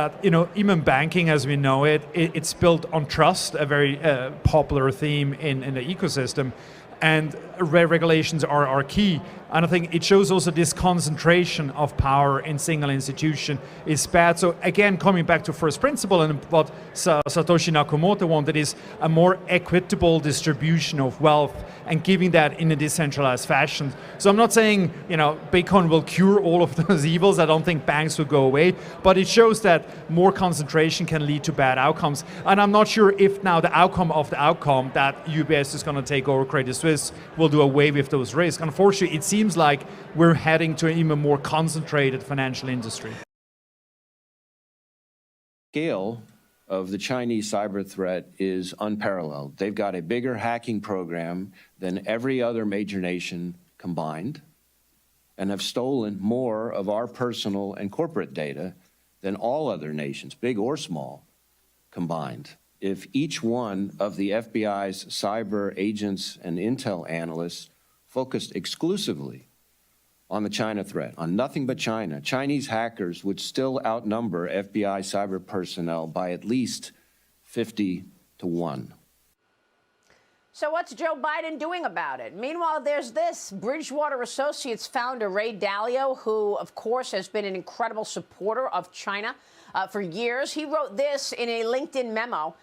Even banking as we know it's built on trust, a very popular theme in the ecosystem, and regulations are key. And I think it shows also this concentration of power in single institution is bad. So again, coming back to first principle and what Satoshi Nakamoto wanted is a more equitable distribution of wealth and giving that in a decentralized fashion. So I'm not saying, Bitcoin will cure all of those evils. I don't think banks will go away, but it shows that more concentration can lead to bad outcomes. And I'm not sure if now the outcome of the outcome that UBS is going to take over Credit Suisse will do away with those risks. Unfortunately, it seems like we're heading to an even more concentrated financial industry. Scale of the Chinese cyber threat is unparalleled. They've got a bigger hacking program than every other major nation combined and have stolen more of our personal and corporate data than all other nations, big or small, combined. If each one of the FBI's cyber agents and intel analysts focused exclusively on the China threat, on nothing but China, Chinese hackers would still outnumber FBI cyber personnel by at least 50 to 1. So what's Joe Biden doing about it? Meanwhile, there's this. Bridgewater Associates founder Ray Dalio, who, of course, has been an incredible supporter of China for years. He wrote this in a LinkedIn memo.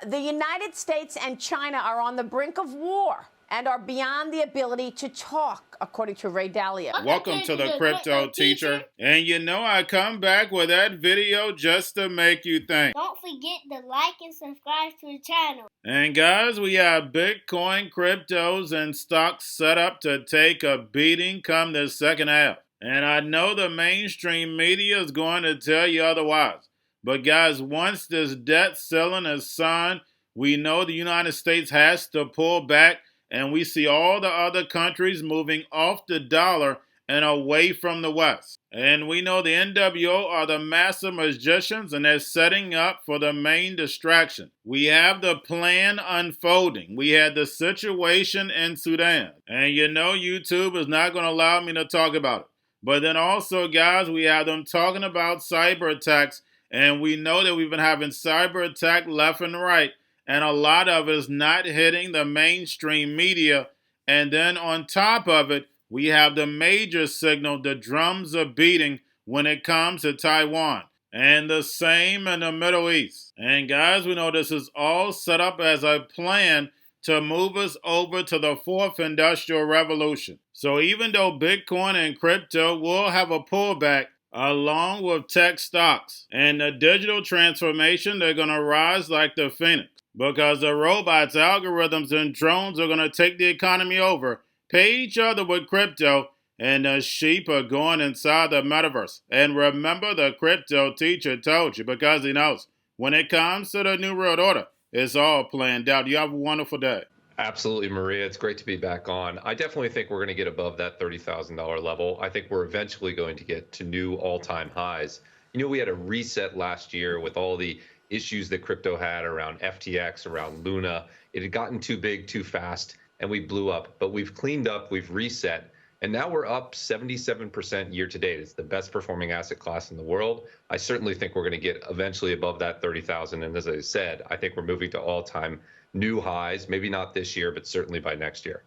The United States and China are on the brink of war and are beyond the ability to talk, according to Ray Dalio. Welcome to the Crypto Teacher. And I come back with that video just to make you think. Don't forget to like and subscribe to the channel. And guys, we have Bitcoin, cryptos, and stocks set up to take a beating come the second half. And I know the mainstream media is going to tell you otherwise. But guys, once this debt ceiling is signed, we know the United States has to pull back. And we see all the other countries moving off the dollar and away from the West. And we know the NWO are the master magicians, and they're setting up for the main distraction. We have the plan unfolding. We had the situation in Sudan. And YouTube is not going to allow me to talk about it. But then also, guys, we have them talking about cyber attacks. And we know that we've been having cyber attack left and right. And a lot of it is not hitting the mainstream media. And then on top of it, we have the major signal, the drums are beating when it comes to Taiwan. And the same in the Middle East. And guys, we know this is all set up as a plan to move us over to the fourth industrial revolution. So even though Bitcoin and crypto will have a pullback, along with tech stocks and the digital transformation, they're going to rise like the phoenix. Because the robots, algorithms, and drones are going to take the economy over, pay each other with crypto, and the sheep are going inside the metaverse. And remember, the crypto teacher told you, because he knows when it comes to the New World Order, it's all planned out. You have a wonderful day. Absolutely, Maria. It's great to be back on. I definitely think we're going to get above that $30,000 level. I think we're eventually going to get to new all-time highs. We had a reset last year with all the issues that crypto had around FTX, around Luna. It had gotten too big, too fast, and we blew up. But we've cleaned up, we've reset, and now we're up 77% year to date. It's the best performing asset class in the world. I certainly think we're going to get eventually above that 30,000. And as I said, I think we're moving to all-time new highs, maybe not this year, but certainly by next year.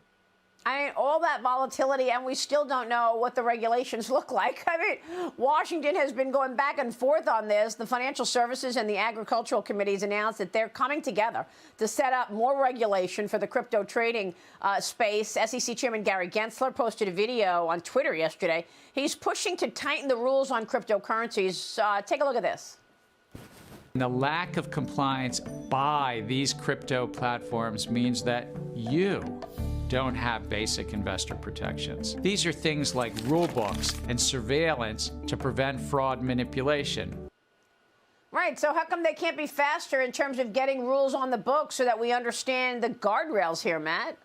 All that volatility, and we still don't know what the regulations look like. Washington has been going back and forth on this. The Financial Services and the Agricultural Committees announced that they're coming together to set up more regulation for the crypto trading space. SEC Chairman Gary Gensler posted a video on Twitter yesterday. He's pushing to tighten the rules on cryptocurrencies. Take a look at this. The lack of compliance by these crypto platforms means that you don't have basic investor protections. These are things like rule books and surveillance to prevent fraud manipulation. Right, so how come they can't be faster in terms of getting rules on the books so that we understand the guardrails here, Matt?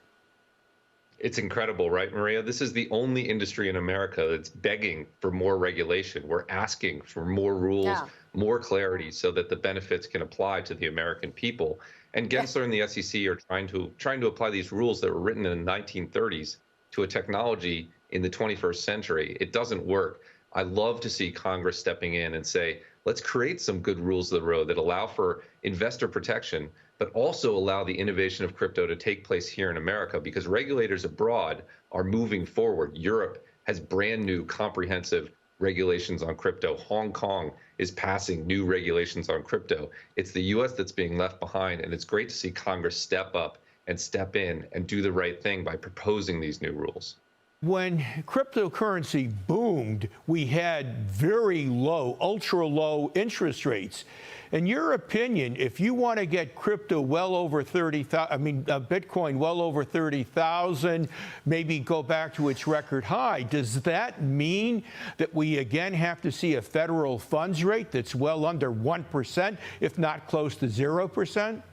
It's incredible, right, Maria? This is the only industry in America that's begging for more regulation. We're asking for more rules, more clarity so that the benefits can apply to the American people. And Gensler and the SEC are trying to apply these rules that were written in the 1930s to a technology in the 21st century. It doesn't work. I love to see Congress stepping in and say, Let's create some good rules of the road that allow for investor protection, but also allow the innovation of crypto to take place here in America, because regulators abroad are moving forward. Europe has brand new comprehensive regulations on crypto. Hong Kong is passing new regulations on crypto. It's the US that's being left behind, and it's great to see Congress step up and step in and do the right thing by proposing these new rules. When cryptocurrency boomed, we had very low, ultra low interest rates. In your opinion, if you want to get crypto well over 30,000, Bitcoin well over 30,000, maybe go back to its record high, does that mean that we again have to see a federal funds rate that's well under 1%, if not close to 0%?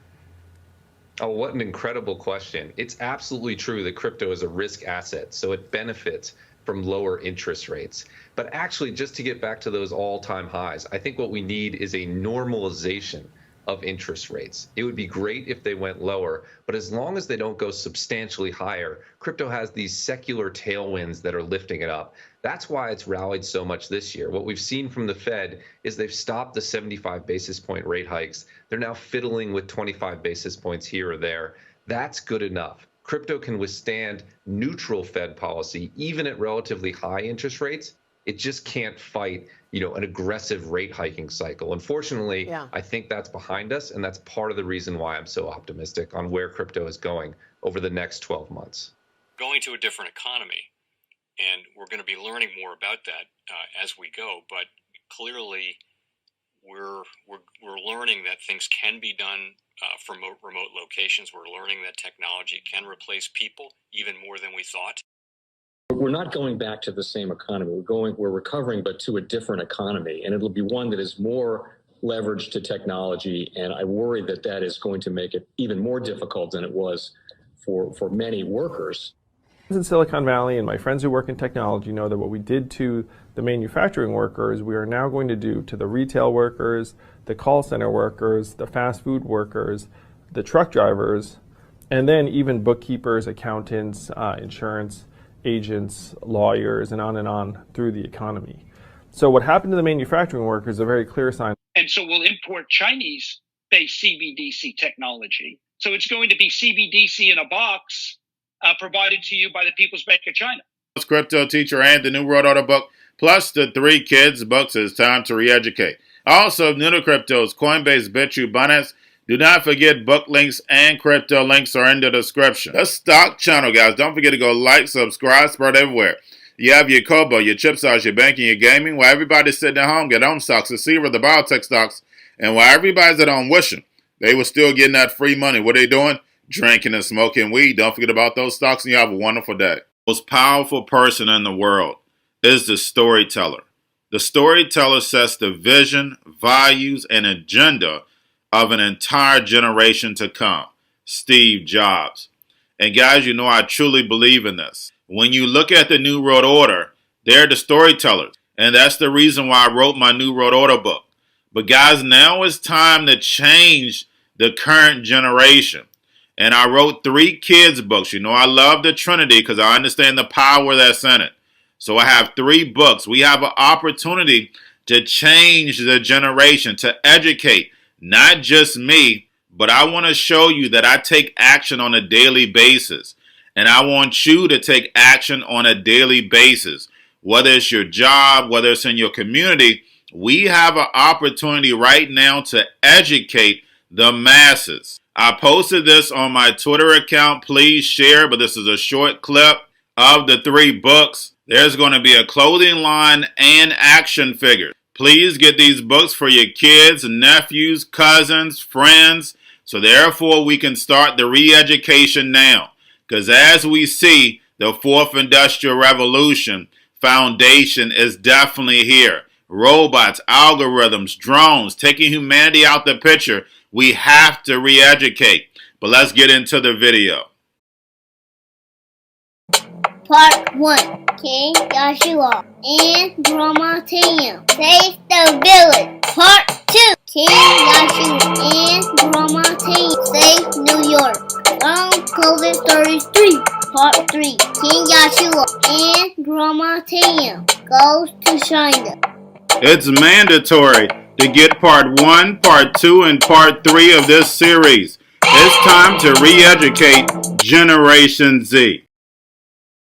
Oh, what an incredible question. It's absolutely true that crypto is a risk asset, so it benefits from lower interest rates. But actually, just to get back to those all-time highs, I think what we need is a normalization of interest rates. It would be great if they went lower, but as long as they don't go substantially higher, crypto has these secular tailwinds that are lifting it up. That's why it's rallied so much this year. What we've seen from the Fed is they've stopped the 75 basis point rate hikes. They're now fiddling with 25 basis points here or there. That's good enough. Crypto can withstand neutral Fed policy, even at relatively high interest rates. It just can't fight, an aggressive rate hiking cycle. Unfortunately, yeah. I think that's behind us, and that's part of the reason why I'm so optimistic on where crypto is going over the next 12 months. Going to a different economy, and we're going to be learning more about that as we go. But clearly, we're learning that things can be done from remote locations. We're learning that technology can replace people even more than we thought. We're not going back to the same economy. We're recovering, but to a different economy, and it'll be one that is more leveraged to technology. And I worry that that is going to make it even more difficult than it was for many workers. In Silicon Valley, and my friends who work in technology know that what we did to the manufacturing workers, we are now going to do to the retail workers, the call center workers, the fast food workers, the truck drivers, and then even bookkeepers, accountants, insurance agents, lawyers, and on through the economy. So what happened to the manufacturing workers is a very clear sign. And so we'll import Chinese-based CBDC technology. So it's going to be CBDC in a box provided to you by the People's Bank of China. It's Cryptoteacher and the new World Order book, plus the 3 kids books. It's time to re-educate. Also, new to cryptos, Coinbase, Bitrue, Binance. Do not forget book links and crypto links are in the description. The stock channel, guys. Don't forget to go like, subscribe, spread everywhere. You have your Kobo, your chip stocks, your banking, your gaming. While everybody's sitting at home, get home stocks, the Seaver, the biotech stocks. And while everybody's at home wishing they were still getting that free money, what are they doing? Drinking and smoking weed. Don't forget about those stocks, and you have a wonderful day. The most powerful person in the world is the storyteller. The storyteller sets the vision, values, and agenda of an entire generation to come. Steve Jobs. And guys, I truly believe in this. When you look at the New World Order, they're the storytellers. And that's the reason why I wrote my New World Order book. But guys, now it's time to change the current generation. And I wrote 3 kids books. I love the Trinity because I understand the power that's in it. So I have 3 books. We have an opportunity to change the generation, to educate. Not just me, but I want to show you that I take action on a daily basis. And I want you to take action on a daily basis. Whether it's your job, whether it's in your community, we have an opportunity right now to educate the masses. I posted this on my Twitter account. Please share, but this is a short clip of the 3 books. There's going to be a clothing line and action figures. Please get these books for your kids, nephews, cousins, friends, so therefore we can start the re-education now. Because as we see, the 4th Industrial Revolution foundation is definitely here. Robots, algorithms, drones, taking humanity out the picture. We have to re-educate. But let's get into the video. Part 1. King Joshua and Drama Team save the village. Part 2. King Joshua and Drama Team save New York from COVID Stories 3. Part 3. King Joshua and Drama Team goes to China. It's mandatory to get part 1, part 2, and part 3 of this series. It's time to re-educate Generation Z.